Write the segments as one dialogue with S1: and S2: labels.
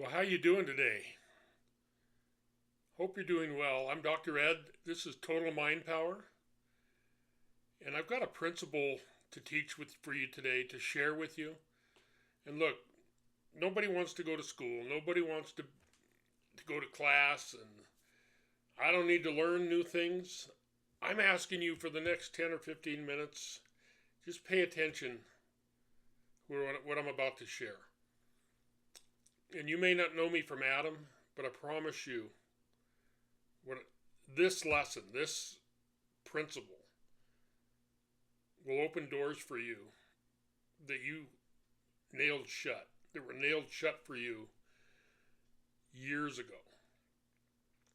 S1: Well, how you doing today? Hope you're doing well. I'm Dr. Ed. This is Total Mind Power, and I've got a principle to teach for you today to share with you. And look, nobody wants to go to school. Nobody wants to go to class, and I don't need to learn new things. I'm asking you for the next 10 or 15 minutes, just pay attention to what I'm about to share. And you may not know me from Adam, but I promise you, what this lesson, this principle, will open doors for you that you nailed shut, that were nailed shut for you years ago.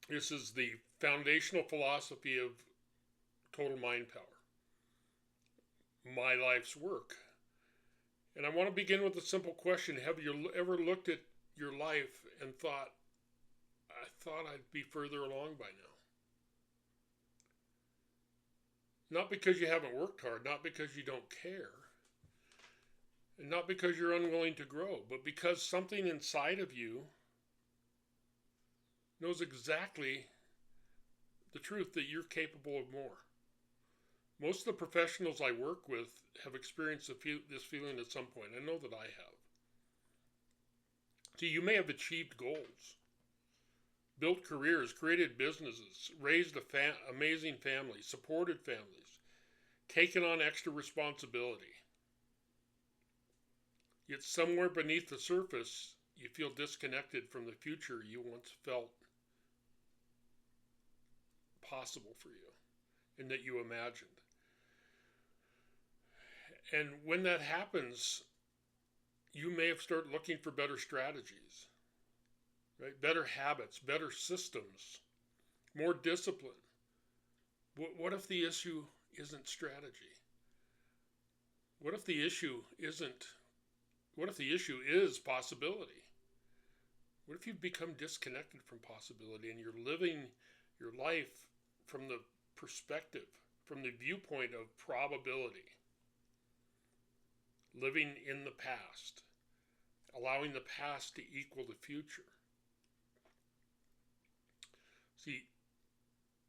S1: This is the foundational philosophy of Total Mind Power, my life's work. And I want to begin with a simple question. Have you ever looked at your life and thought, I thought I'd be further along by now? Not because you haven't worked hard, not because you don't care, and not because you're unwilling to grow, but because something inside of you knows exactly the truth that you're capable of more. Most of the professionals I work with have experienced this feeling at some point. I know that I have. See, you may have achieved goals, built careers, created businesses, raised amazing families, supported families, taken on extra responsibility. Yet somewhere beneath the surface, you feel disconnected from the future you once felt possible for you and that you imagined. And when that happens, you may have started looking for better strategies, right? Better habits, better systems, more discipline. What if the issue isn't strategy? What if the issue is possibility? What if you've become disconnected from possibility and you're living your life from the perspective, from the viewpoint of probability? Living in the past, allowing the past to equal the future. See,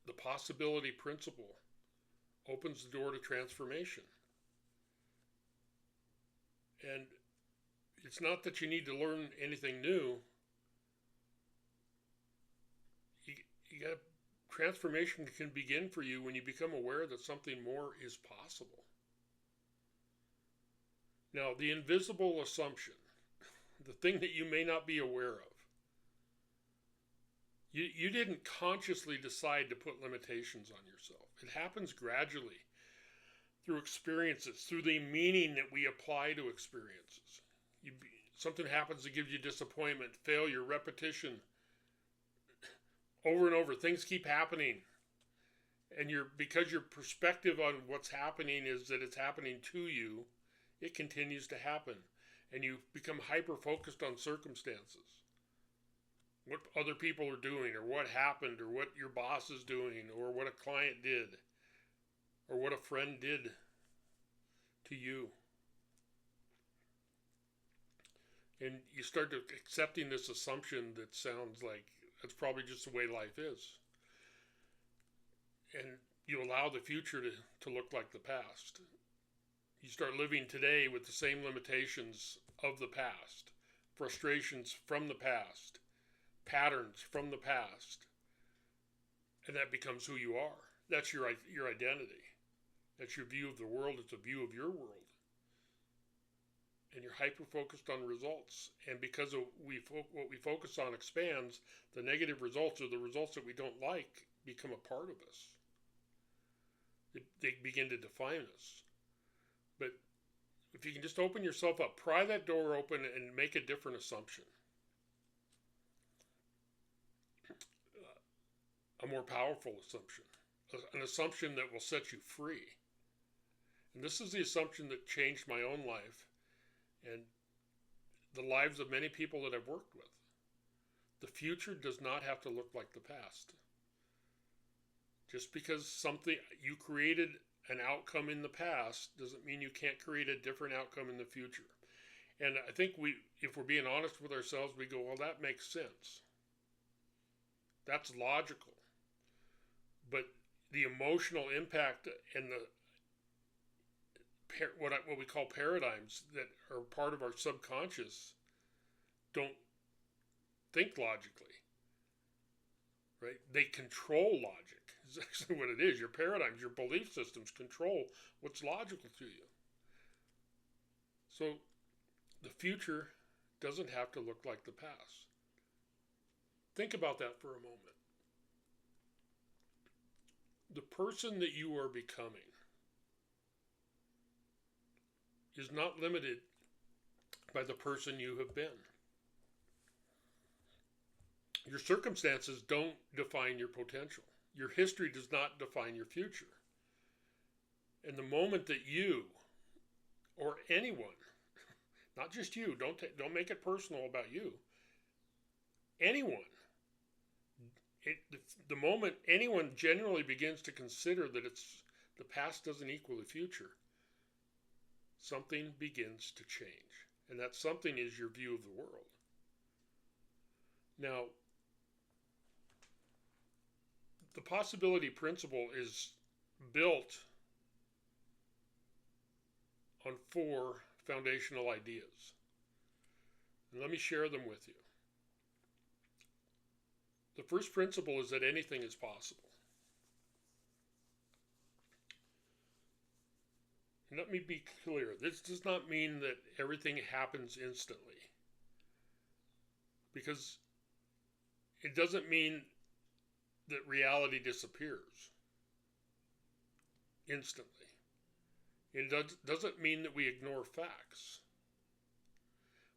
S1: the possibility principle opens the door to transformation. And it's not that you need to learn anything new. Transformation can begin for you when you become aware that something more is possible. Now, the invisible assumption, the thing that you may not be aware of, you didn't consciously decide to put limitations on yourself. It happens gradually through experiences, through the meaning that we apply to experiences. Something happens that gives you disappointment, failure, repetition, over and over. Things keep happening. And because your perspective on what's happening is that it's happening to you, it continues to happen. And you become hyper-focused on circumstances. What other people are doing, or what happened, or what your boss is doing, or what a client did, or what a friend did to you. And you start accepting this assumption that sounds like that's probably just the way life is. And you allow the future to look like the past. You start living today with the same limitations of the past, frustrations from the past, patterns from the past, and that becomes who you are. That's your identity. That's your view of the world. It's a view of your world. And you're hyper-focused on results. And because of what we focus on expands, the negative results, or the results that we don't like, become a part of us. They begin to define us. But if you can just open yourself up, pry that door open and make a different assumption. A more powerful assumption. An assumption that will set you free. And this is the assumption that changed my own life and the lives of many people that I've worked with. The future does not have to look like the past. Just because you created an outcome in the past doesn't mean you can't create a different outcome in the future. And I think if we're being honest with ourselves, we go, well, that makes sense. That's logical. But the emotional impact and what we call paradigms that are part of our subconscious don't think logically, right? They control logic. Is actually what it is. Your paradigms, your belief systems control what's logical to you. So the future doesn't have to look like the past. Think about that for a moment. The person that you are becoming is not limited by the person you have been. Your circumstances don't define your potential. Your history does not define your future. And the moment that you or anyone, not just you, don't make it personal about you, anyone, the moment anyone genuinely begins to consider that the past doesn't equal the future, something begins to change. And that something is your view of the world. Now, the possibility principle is built on 4 foundational ideas. And let me share them with you. The first principle is that anything is possible. And let me be clear. This does not mean that everything happens instantly. Because it doesn't mean that reality disappears instantly. It doesn't mean that we ignore facts.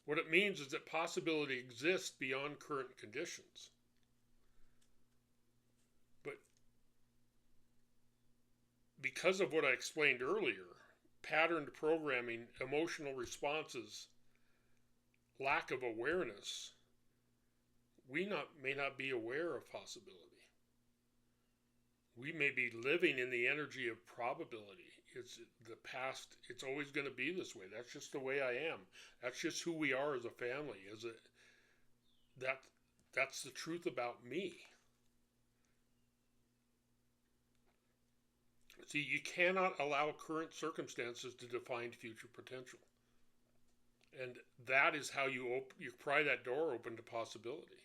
S1: What it means is that possibility exists beyond current conditions. But because of what I explained earlier, patterned programming, emotional responses, lack of awareness, we may not be aware of possibility. We may be living in the energy of probability. It's the past. It's always going to be this way. That's just the way I am. That's just who we are as a family. That's the truth about me. See, you cannot allow current circumstances to define future potential. And that is how you pry that door open to possibility.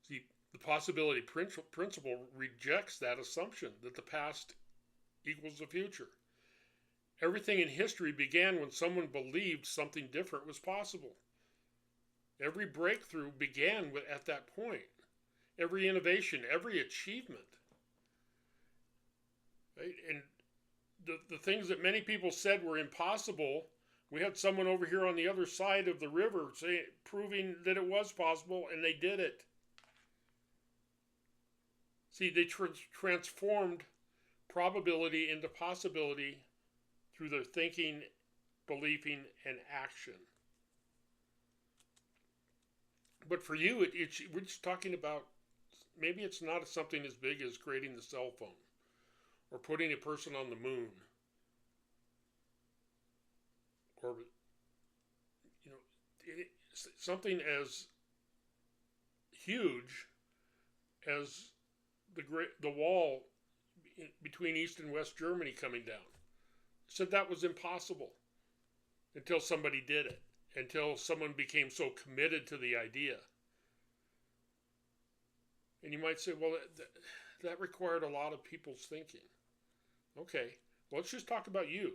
S1: See, the possibility principle rejects that assumption that the past equals the future. Everything in history began when someone believed something different was possible. Every breakthrough began at that point. Every innovation, every achievement. Right? And the things that many people said were impossible, we had someone over here on the other side of the river proving that it was possible, and they did it. See, they transformed probability into possibility through their thinking, believing, and action. But for you, we're just talking about, maybe it's not something as big as creating the cell phone or putting a person on the moon, or something as huge as the wall between East and West Germany coming down. Said that was impossible until somebody did it, until someone became so committed to the idea. And you might say, well, that required a lot of people's thinking. Okay, well, let's just talk about you.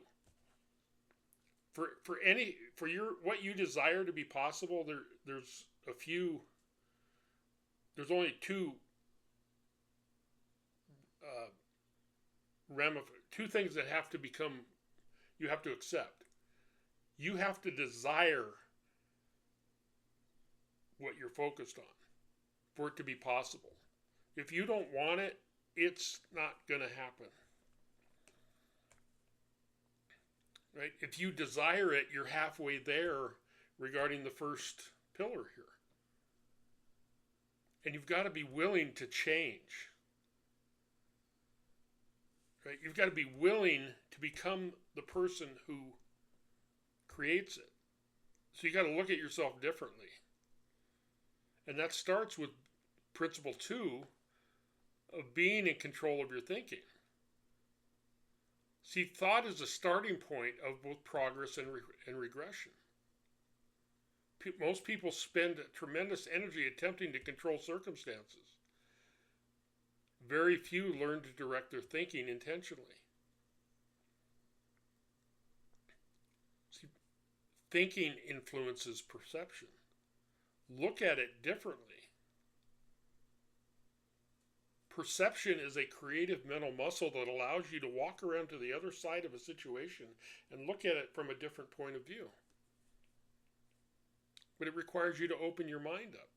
S1: What you desire to be possible, there's only 2 2 things that you have to accept. You have to desire what you're focused on for it to be possible. If you don't want it, it's not going to happen. Right? If you desire it, you're halfway there regarding the first pillar here. And you've got to be willing to change. Right? You've got to be willing to become the person who creates it. So you got to look at yourself differently. And that starts with principle 2 of being in control of your thinking. See, thought is a starting point of both progress and regression. Most people spend tremendous energy attempting to control circumstances. Very few learn to direct their thinking intentionally. See, thinking influences perception. Look at it differently. Perception is a creative mental muscle that allows you to walk around to the other side of a situation and look at it from a different point of view. But it requires you to open your mind up.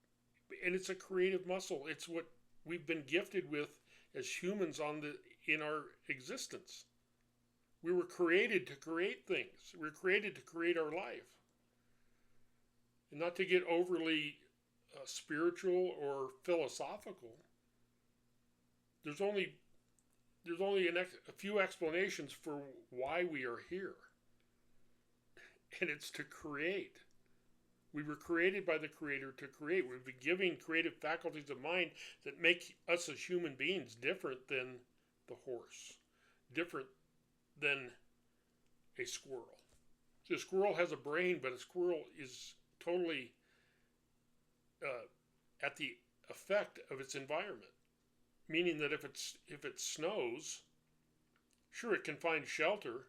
S1: And it's a creative muscle. It's what we've been gifted with as humans in our existence. We were created to create things. We were created to create our life. And not to get overly spiritual or philosophical. There's only a few explanations for why we are here. And it's to create. We were created by the Creator to create. We've been given creative faculties of mind that make us as human beings different than the horse, different than a squirrel. So a squirrel has a brain, but a squirrel is totally at the effect of its environment. Meaning that if it snows, sure, it can find shelter,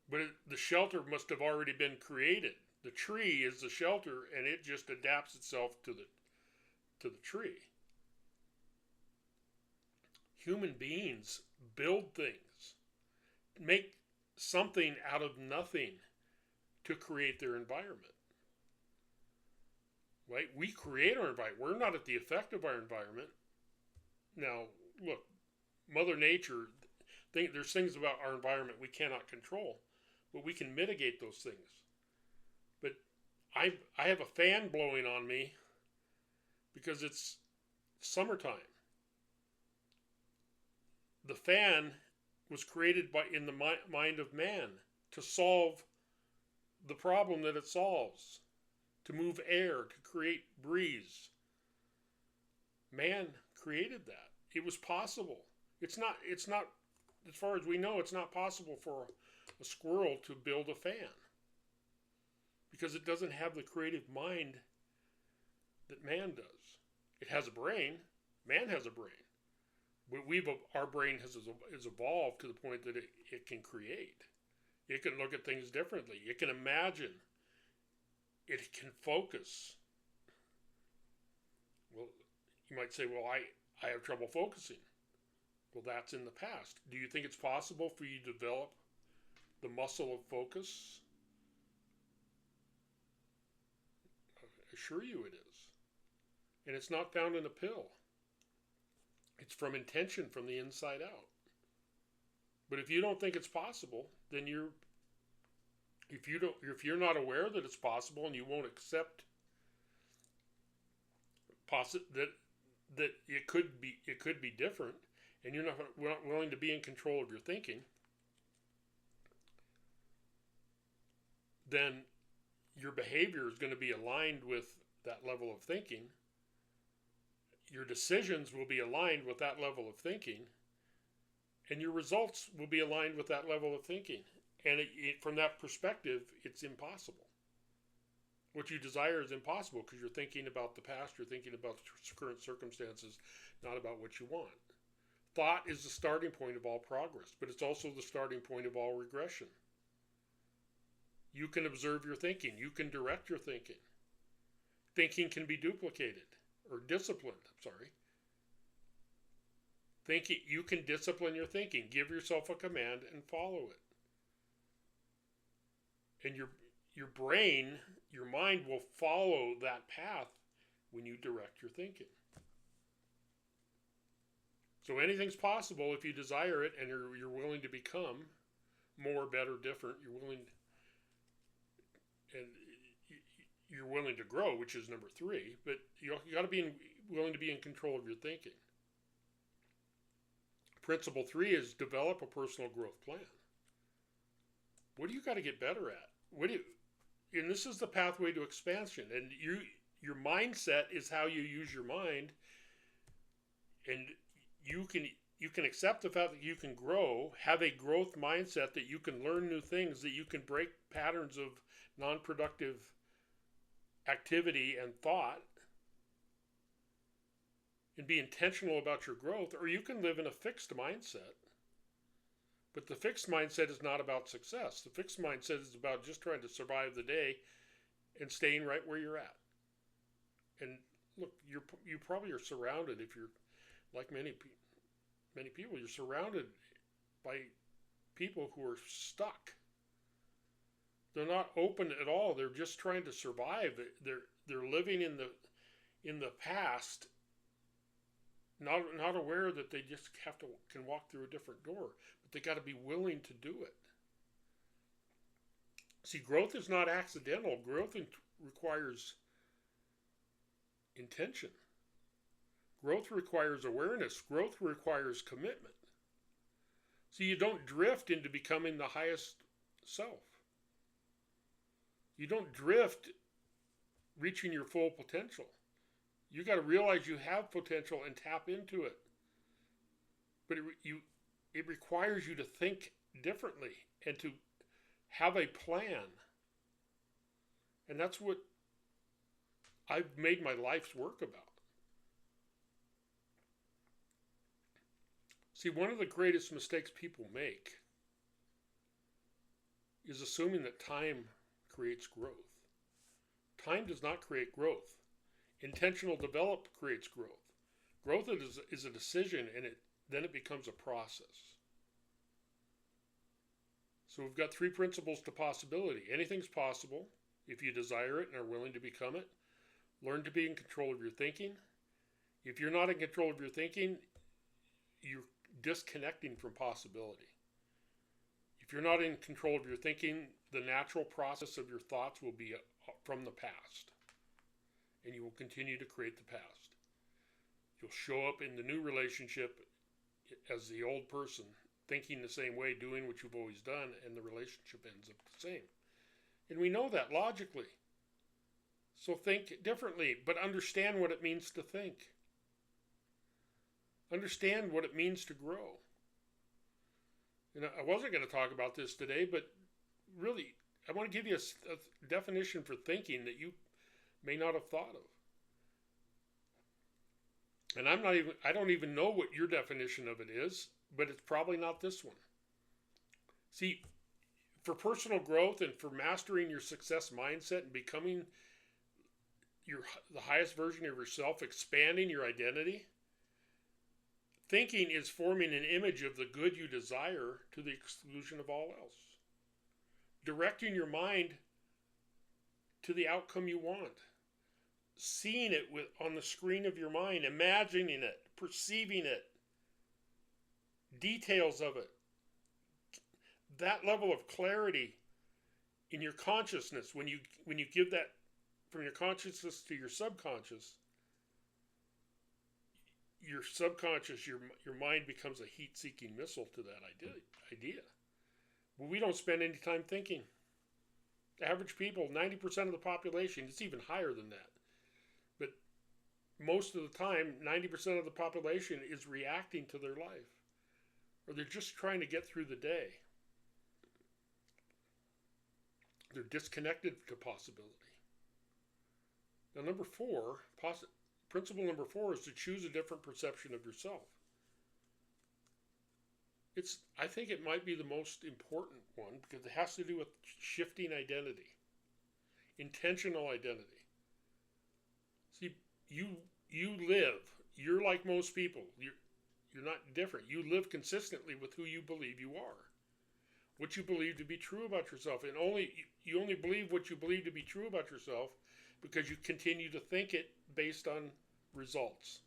S1: but the shelter must have already been created. The tree is the shelter, and it just adapts itself to the tree. Human beings build things, make something out of nothing to create their environment. Right? We create our environment. We're not at the effect of our environment. Now, look, Mother Nature, there's things about our environment we cannot control, but we can mitigate those things. But I have a fan blowing on me because it's summertime. The fan was created in the mind of man to solve the problem that it solves, to move air, to create breeze. Man created that. It was possible. It's not, as far as we know, it's not possible for a squirrel to build a fan because it doesn't have the creative mind that man does. It has a brain. Man has a brain. But our brain has evolved to the point that it can create. It can look at things differently. It can imagine. It can focus. Well, you might say, well, I have trouble focusing. Well, that's in the past. Do you think it's possible for you to develop the muscle of focus? I assure you it is. And it's not found in a pill. It's from intention from the inside out. But if you don't think it's possible, then if you're not aware that it's possible and you won't accept that it could be different, and you're not willing to be in control of your thinking, then your behavior is going to be aligned with that level of thinking. Your decisions will be aligned with that level of thinking, and your results will be aligned with that level of thinking. And from that perspective, it's impossible. What you desire is impossible because you're thinking about the past, you're thinking about the current circumstances, not about what you want. Thought is the starting point of all progress, but it's also the starting point of all regression. You can observe your thinking. You can direct your thinking. Thinking can be duplicated or disciplined. Thinking, you can discipline your thinking. Give yourself a command and follow it. And your brain, your mind will follow that path when you direct your thinking. So anything's possible if you desire it and you're willing to become more, better, different. You're willing to grow, which is number 3. But you got to be willing to be in control of your thinking. Principle 3 is develop a personal growth plan. What do you got to get better at? and this is the pathway to expansion. And your mindset is how you use your mind, and you can accept the fact that you can grow, have a growth mindset, that you can learn new things, that you can break patterns of non-productive activity and thought, and be intentional about your growth, or you can live in a fixed mindset. But the fixed mindset is not about success. The fixed mindset is about just trying to survive the day and staying right where you're at. And look, you probably are surrounded, if you're like many people, you're surrounded by people who are stuck. They're not open at all. They're just trying to survive. They're living in the past, not aware that they just can walk through a different door, but they got to be willing to do it. See, growth is not accidental. Growth requires intention. Growth requires awareness. Growth requires commitment. So you don't drift into becoming the highest self. You don't drift reaching your full potential. You got to realize you have potential and tap into it. But it requires you to think differently and to have a plan. And that's what I've made my life's work about. See, one of the greatest mistakes people make is assuming that time creates growth. Time does not create growth. Intentional development creates growth. Growth is a decision, and then it becomes a process. So we've got 3 principles to possibility. Anything's possible if you desire it and are willing to become it. Learn to be in control of your thinking. If you're not in control of your thinking, you're disconnecting from possibility. If you're not in control of your thinking, the natural process of your thoughts will be from the past. And you will continue to create the past. You'll show up in the new relationship as the old person, thinking the same way, doing what you've always done, and the relationship ends up the same. And we know that logically. So think differently, but understand what it means to think. Understand what it means to grow. And I wasn't going to talk about this today, but really, I want to give you a definition for thinking that you may not have thought of. And I don't even know what your definition of it is, but it's probably not this one. See, for personal growth and for mastering your success mindset and becoming the highest version of yourself, expanding your identity, thinking is forming an image of the good you desire to the exclusion of all else. Directing your mind to the outcome you want. Seeing it on the screen of your mind, imagining it, perceiving it, details of it. That level of clarity in your consciousness, when you give that from your consciousness to your subconscious, your mind becomes a heat-seeking missile to that idea. But we don't spend any time thinking. Average people, 90% of the population, it's even higher than that. But most of the time, 90% of the population is reacting to their life. Or they're just trying to get through the day. They're disconnected to possibility. Now, principle number 4 is to choose a different perception of yourself. I think it might be the most important one because it has to do with shifting identity, intentional identity. See, you're like most people. You're not different. You live consistently with who you believe you are, what you believe to be true about yourself, and you only believe what you believe to be true about yourself because you continue to think it based on results.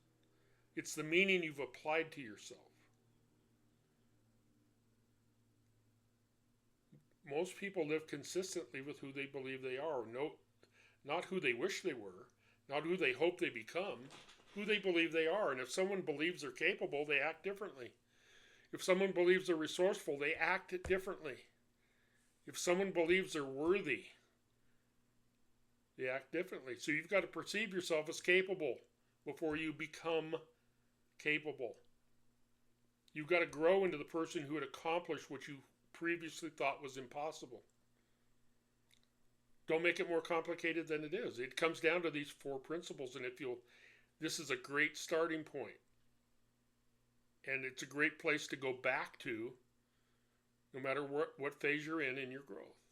S1: It's the meaning you've applied to yourself. Most people live consistently with who they believe they are, not who they wish they were, not who they hope they become, who they believe they are. And if someone believes they're capable, they act differently. If someone believes they're resourceful, they act differently. If someone believes they're worthy, They act differently. So you've got to perceive yourself as capable before you become capable. You've got to grow into the person who would accomplish what you previously thought was impossible. Don't make it more complicated than it is. It comes down to these 4 principles, and this is a great starting point. And it's a great place to go back to no matter what phase you're in your growth.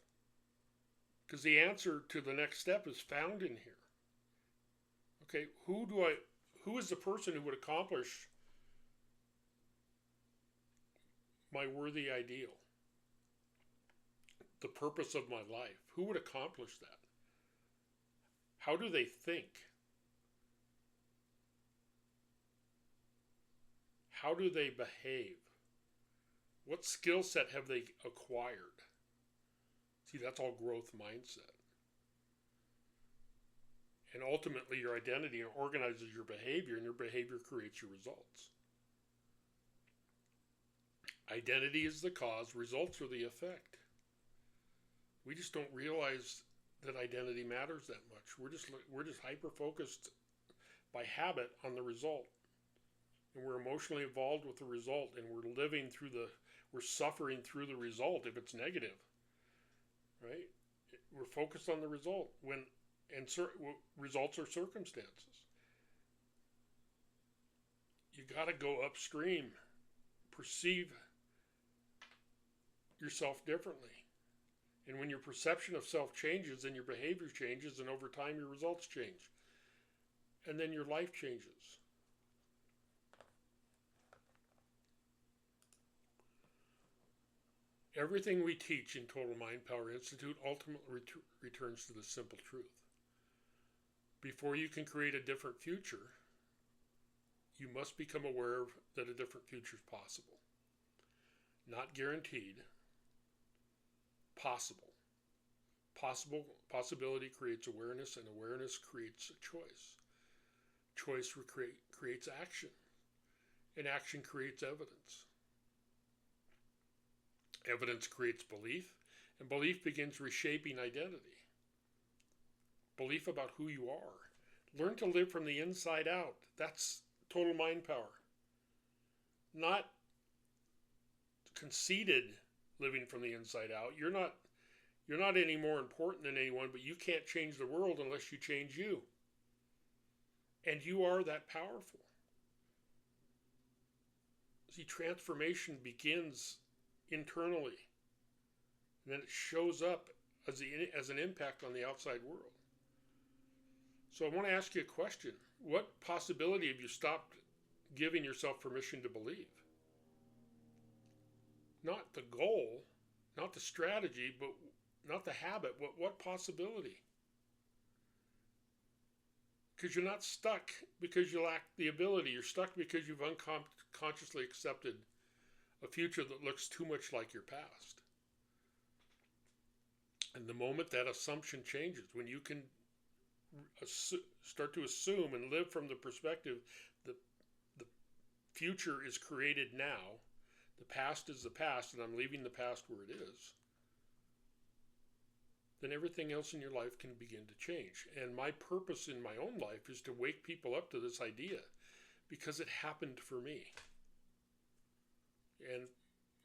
S1: Because the answer to the next step is found in here. Okay, who is the person who would accomplish my worthy ideal? The purpose of my life. Who would accomplish that? How do they think? How do they behave? What skill set have they acquired? See, that's all growth mindset. And ultimately, your identity organizes your behavior, and your behavior creates your results. Identity is the cause, results are the effect. We just don't realize that identity matters that much. We're just hyper-focused by habit on the result. And we're emotionally involved with the result, and we're suffering through the result if it's negative. Right? We're focused on the result results are circumstances. You got to go upstream, perceive yourself differently. And when your perception of self changes, then your behavior changes, and over time your results change. And then your life changes. Everything we teach in Total MindPower Institute ultimately returns to the simple truth. Before you can create a different future, you must become aware that a different future is possible. Not guaranteed. Possible. Possibility creates awareness, and awareness creates a choice. Choice creates action, and action creates evidence. Evidence creates belief, and belief begins reshaping identity. Belief about who you are. Learn to live from the inside out. That's total mind power. Not conceited living from the inside out. You're not any more important than anyone, but you can't change the world unless you change you. And you are that powerful. See, transformation begins internally, and then it shows up as an impact on the outside world. So I want to ask you a question. What possibility have you stopped giving yourself permission to believe? Not the goal, not the strategy, but not the habit. What possibility? Because you're not stuck because you lack the ability. You're stuck because you've unconsciously accepted a future that looks too much like your past. And the moment that assumption changes, when you can start to assume and live from the perspective that the future is created now, the past is the past, and I'm leaving the past where it is, then everything else in your life can begin to change. And my purpose in my own life is to wake people up to this idea, because it happened for me. And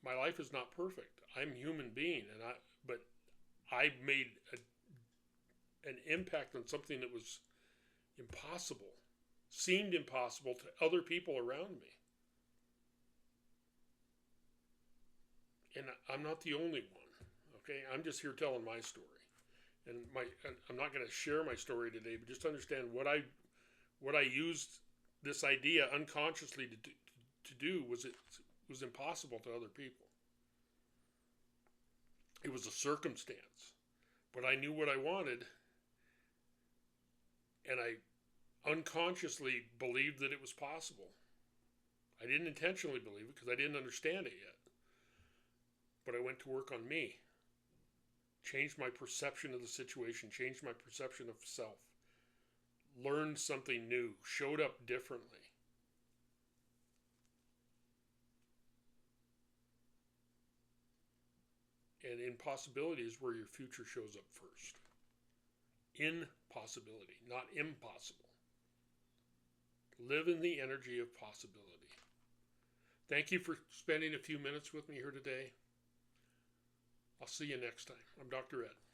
S1: my life is not perfect. I'm a human being, but I made an impact on something that was impossible, seemed impossible to other people around me. And I'm not the only one, okay? I'm just here telling my story. And I'm not going to share my story today, but just understand what I used this idea unconsciously to do was impossible to other people. It was a circumstance, but I knew what I wanted, and I unconsciously believed that it was possible. I didn't intentionally believe it because I didn't understand it yet, but I went to work on me. Changed my perception of the situation, changed my perception of self, learned something new, showed up differently. And impossibility is where your future shows up first. in possibility, not impossible. Live in the energy of possibility. Thank you for spending a few minutes with me here today. I'll see you next time. I'm Dr. Ed.